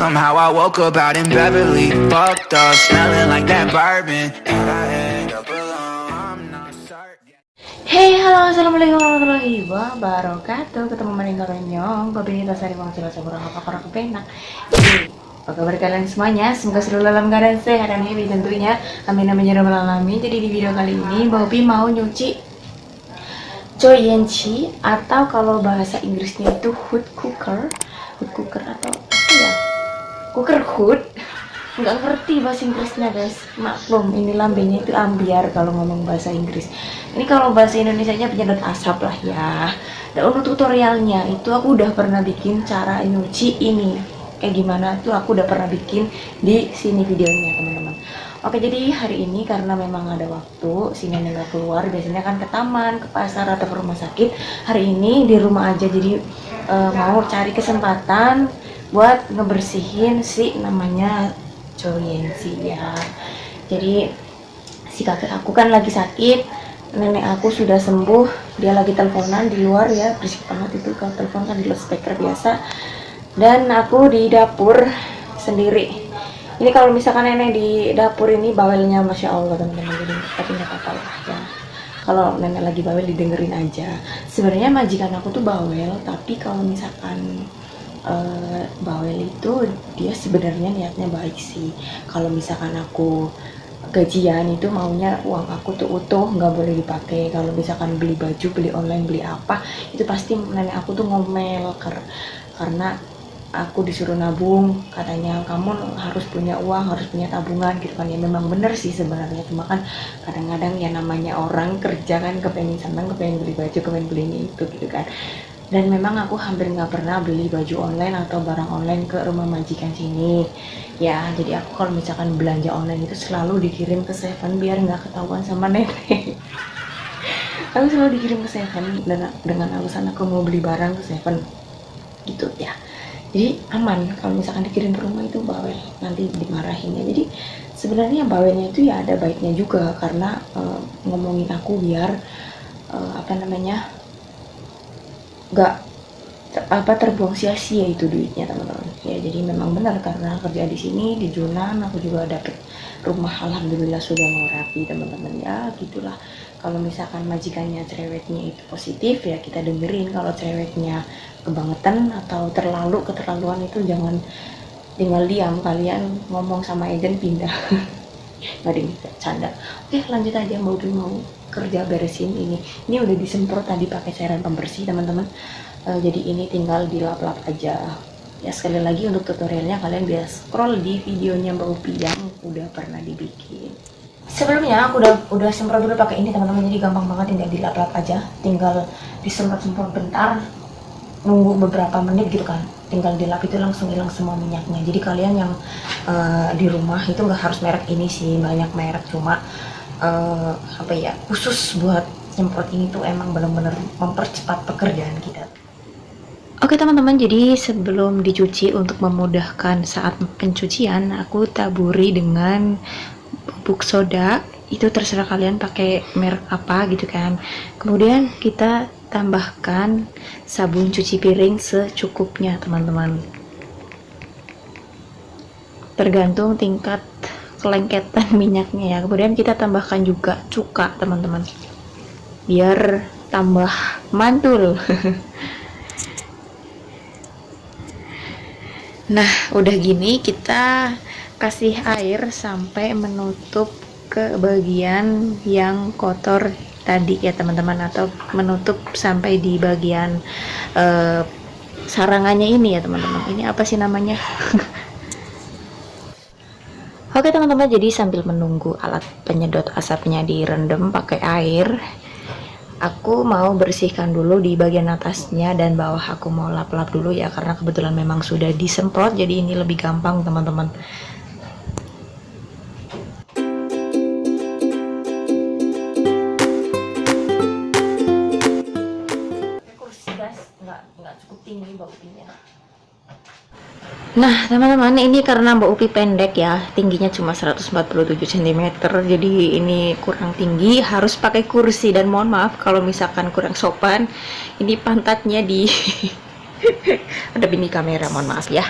Somehow I woke up out in Beverly, fucked up, smelling like that bourbon. And I end up alone, I'm not certain. Hey, halo, assalamualaikum warahmatullahi wabarakatuh. Ketemu maning karonyong, kabinita sari wang jelas kurang apa kurang kepenak. Jadi, apa kabar kalian semuanya? Semoga selalu dalam keadaan sehat dan happy tentunya. Amin amin ya rabbal alamin. Jadi di video kali ini, Bobby mau nyuci Choyenchi atau kalau bahasa Inggrisnya itu hood cooker atau apa ya? Cooker hood. Nggak ngerti bahasa Inggrisnya guys, maklum ini lambenya itu ambiar kalau ngomong bahasa Inggris. Ini kalau bahasa Indonesia nya penyedot asap lah ya. Dan untuk tutorialnya itu aku udah pernah bikin cara nyuci ini kayak gimana tuh, aku udah pernah bikin di sini videonya teman-teman. Oke, jadi hari ini karena memang ada waktu, si nenek nggak keluar, biasanya kan ke taman, ke pasar atau ke rumah sakit. Hari ini di rumah aja, jadi mau cari kesempatan buat ngebersihin si namanya Choyenchi ya. Jadi si kakek aku kan lagi sakit, nenek aku sudah sembuh, dia lagi teleponan di luar ya, berisik banget itu kalau telepon kan di loudspeaker biasa. Dan aku di dapur sendiri. Ini kalau misalkan nenek di dapur ini bawelnya masya Allah teman-teman, jadi tapi nggak apa-apa lah ya. Kalau nenek lagi bawel didengerin aja. Sebenarnya majikan aku tuh bawel, tapi kalau misalkan bawel itu dia sebenarnya niatnya baik sih. Kalau misalkan aku gajian itu maunya uang aku tuh utuh, nggak boleh dipakai. Kalau misalkan beli baju, beli online, beli apa, itu pasti nenek aku tuh ngomel karena aku disuruh nabung, katanya kamu harus punya uang, harus punya tabungan gitu kan. Ya memang bener sih sebenarnya, cuma kan kadang-kadang ya namanya orang kerja kan kepengen seneng, kepengen beli baju, kepengen beli ini itu gitu kan. Dan memang aku hampir nggak pernah beli baju online atau barang online ke rumah majikan sini ya. Jadi aku kalau misalkan belanja online itu selalu dikirim ke Seven biar nggak ketahuan sama nenek. Aku selalu dikirim ke Seven dengan alasan aku mau beli barang ke Seven gitu ya. Jadi aman kalau misalkan dikirim ke rumah itu bawel, nanti dimarahin ya. Jadi sebenarnya bawelnya itu ya ada baiknya juga, karena ngomongin aku biar apa namanya, nggak terbuang sia-sia itu duitnya teman-teman ya. Jadi memang benar, karena kerja di sini di Junan aku juga dapet rumah, alhamdulillah sudah mau rapi teman-teman ya. Gitulah, kalau misalkan majikannya cerewetnya itu positif ya kita dengerin. Kalau cerewetnya kebangetan atau keterlaluan itu jangan tinggal diam, kalian ngomong sama agent pindah. Nggak ada canda. Oke, lanjut aja. Mau kerja beresin ini udah disemprot tadi pakai cairan pembersih teman-teman. Jadi ini tinggal dilap-lap aja ya. Sekali lagi untuk tutorialnya kalian bisa scroll di videonya Mbak Upi yang udah pernah dibikin. Sebelumnya aku udah semprot dulu pakai ini teman-teman, jadi gampang banget, tinggal dilap-lap aja, tinggal disemprot-semprot bentar, nunggu beberapa menit gitu kan, tinggal dilap itu langsung hilang semua minyaknya. Jadi kalian yang di rumah itu nggak harus merek ini sih, banyak merek, cuma apa ya, khusus buat semprot ini tuh emang bener-bener mempercepat pekerjaan kita. Oke teman-teman, jadi sebelum dicuci untuk memudahkan saat pencucian, aku taburi dengan bubuk soda. Itu terserah kalian pakai merek apa gitu kan. Kemudian kita tambahkan sabun cuci piring secukupnya teman-teman, tergantung tingkat kelengketan minyaknya ya. Kemudian kita tambahkan juga cuka teman-teman biar tambah mantul. Nah udah gini kita kasih air sampai menutup ke bagian yang kotor tadi ya teman-teman, atau menutup sampai di bagian sarangannya ini ya teman-teman. Ini apa sih namanya? Oke teman-teman, jadi sambil menunggu alat penyedot asapnya direndam pakai air, aku mau bersihkan dulu di bagian atasnya dan bawah. Aku mau lap-lap dulu ya, karena kebetulan memang sudah disemprot, jadi ini lebih gampang teman-teman. Kursi guys, nggak cukup tinggi Mbak Upinya. Nah teman-teman, ini karena Mbak Upi pendek ya, tingginya cuma 147 cm, jadi ini kurang tinggi, harus pakai kursi. Dan mohon maaf kalau misalkan kurang sopan, ini pantatnya di ada ini kamera, mohon maaf ya.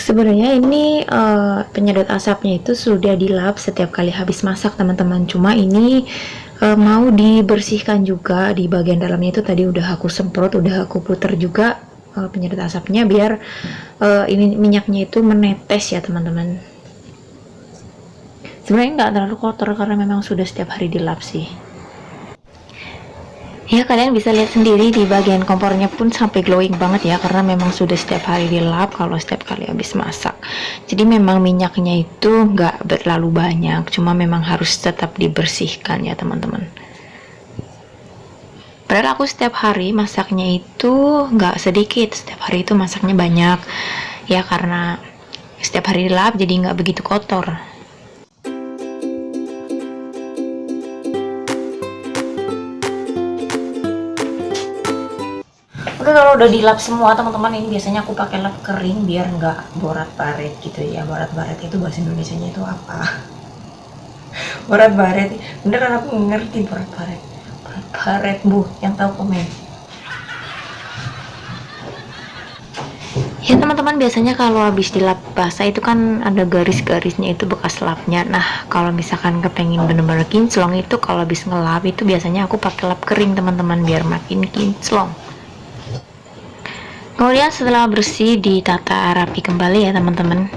Sebenarnya ini penyedot asapnya itu sudah dilap setiap kali habis masak teman-teman. Cuma ini mau dibersihkan juga di bagian dalamnya itu tadi udah aku semprot, udah aku puter juga penyedot asapnya biar ini minyaknya itu menetes ya teman-teman. Sebenarnya nggak terlalu kotor karena memang sudah setiap hari dilap sih. Ya kalian bisa lihat sendiri di bagian kompornya pun sampai glowing banget ya karena memang sudah setiap hari dilap kalau setiap kali habis masak. Jadi memang minyaknya itu nggak terlalu banyak, cuma memang harus tetap dibersihkan ya teman-teman. Padahal aku setiap hari masaknya itu nggak sedikit, setiap hari itu masaknya banyak ya karena setiap hari dilap jadi nggak begitu kotor. Oke, kalau udah dilap semua teman-teman, ini biasanya aku pakai lap kering biar nggak borat baret gitu ya. Borat baret itu bahasa Indonesianya itu apa? Borat baret, beneran aku ngerti borat baret. Borat baret bu, yang tahu komen. Ya teman-teman, biasanya kalau habis dilap basah itu kan ada garis-garisnya itu bekas lapnya. Nah kalau misalkan kepengen bener-bener kinclong itu kalau habis ngelap itu biasanya aku pakai lap kering teman-teman biar makin kinclong. Kemudian setelah bersih ditata rapi kembali ya teman-teman.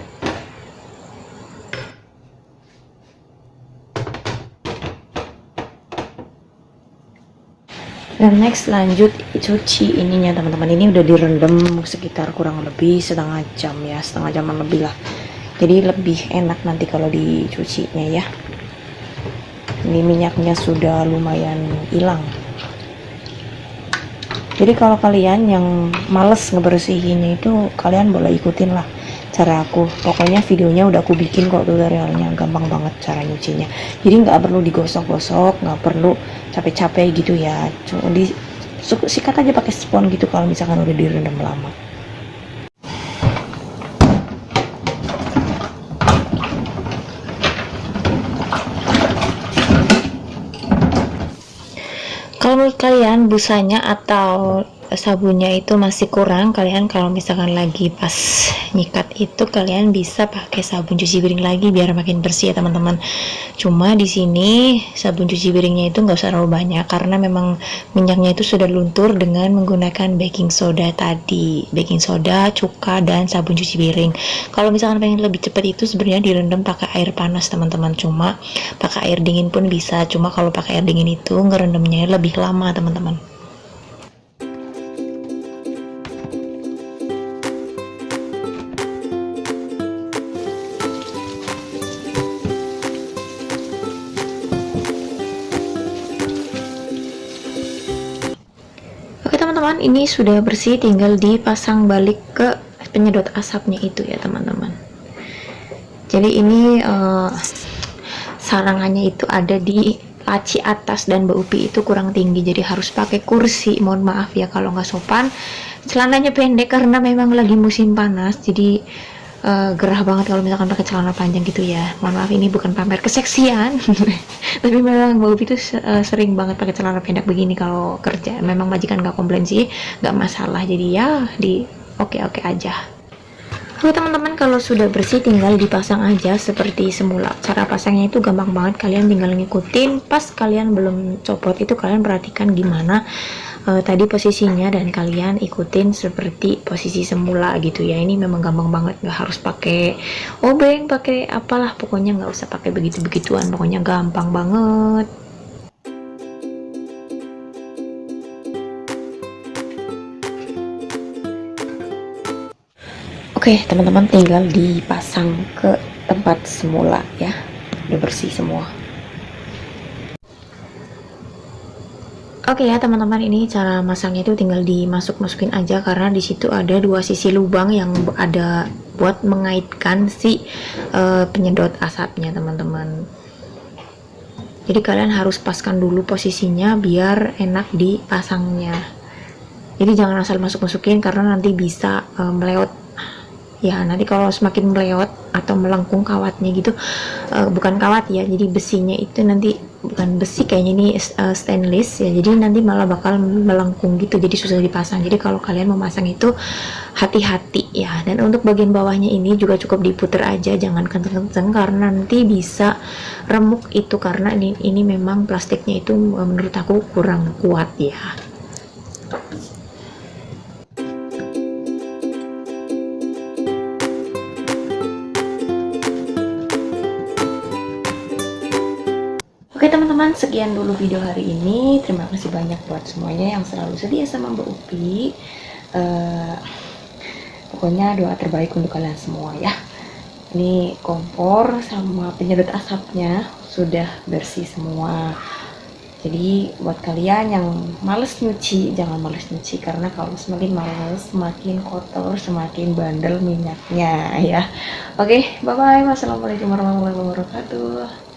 Dan next lanjut cuci ininya teman-teman. Ini udah direndam sekitar kurang lebih setengah jam ya, setengah jaman lebih lah. Jadi lebih enak nanti kalau dicucinya ya. Ini minyaknya sudah lumayan hilang. Jadi kalau kalian yang males ngebersihinnya itu kalian boleh ikutin lah cara aku. Pokoknya videonya udah aku bikin kok tutorialnya, gampang banget cara nyucinya. Jadi nggak perlu digosok-gosok, nggak perlu capek-capek gitu ya. Cuma sikat aja pakai spons gitu kalau misalkan udah direndam lama. Kalau menurut kalian busanya atau sabunnya itu masih kurang, kalian kalau misalkan lagi pas nyikat itu kalian bisa pakai sabun cuci piring lagi biar makin bersih ya teman-teman. Cuma di sini sabun cuci piringnya itu nggak usah terlalu banyak karena memang minyaknya itu sudah luntur dengan menggunakan baking soda tadi, baking soda, cuka dan sabun cuci piring. Kalau misalkan pengen lebih cepat itu sebenarnya direndam pakai air panas teman-teman, cuma pakai air dingin pun bisa. Cuma kalau pakai air dingin itu ngerendamnya lebih lama teman-teman. Oke teman-teman, ini sudah bersih, tinggal dipasang balik ke penyedot asapnya itu ya teman-teman. Jadi ini sarangannya itu ada di laci atas dan Mbak Upi itu kurang tinggi, jadi harus pakai kursi. Mohon maaf ya kalau nggak sopan. Celananya pendek karena memang lagi musim panas, jadi gerah banget kalau misalkan pakai celana panjang gitu ya. Mohon maaf, ini bukan pamer keseksian tapi memang Mbak Upi tuh sering banget pakai celana pendek begini kalau kerja. Memang majikan nggak komplain sih, nggak masalah, jadi ya di oke-oke aja. Oke teman-teman, kalau sudah bersih tinggal dipasang aja seperti semula. Cara pasangnya itu gampang banget, kalian tinggal ngikutin. Pas kalian belum copot itu kalian perhatikan gimana tadi posisinya dan kalian ikutin seperti posisi semula gitu ya. Ini memang gampang banget, nggak harus pakai obeng, pakai apalah, pokoknya nggak usah pakai begitu-begituan, pokoknya gampang banget. Oke teman-teman, tinggal dipasang ke tempat semula ya, udah bersih semua. Oke ya teman-teman, ini cara masangnya itu tinggal dimasukin aja karena di situ ada dua sisi lubang yang ada buat mengaitkan si penyedot asapnya teman-teman. Jadi kalian harus paskan dulu posisinya biar enak dipasangnya. Jadi jangan asal masukin karena nanti bisa melewat. ya. Nanti kalau semakin meleot atau melengkung kawatnya gitu, bukan kawat ya, jadi besinya itu nanti bukan besi kayaknya, ini stainless ya, jadi nanti malah bakal melengkung gitu, jadi susah dipasang. Jadi kalau kalian memasang itu hati-hati ya. Dan untuk bagian bawahnya ini juga cukup diputer aja, jangan kenceng-kenceng karena nanti bisa remuk itu, karena ini memang plastiknya itu menurut aku kurang kuat ya. Oke teman-teman, sekian dulu video hari ini. Terima kasih banyak buat semuanya yang selalu setia sama Mbak Upi. Pokoknya doa terbaik untuk kalian semua ya. Ini kompor sama penyedot asapnya sudah bersih semua. Jadi buat kalian yang males nyuci, jangan males nyuci, karena kalau semakin males semakin kotor, semakin bandel minyaknya ya. Oke, bye bye. Wassalamualaikum warahmatullahi wabarakatuh.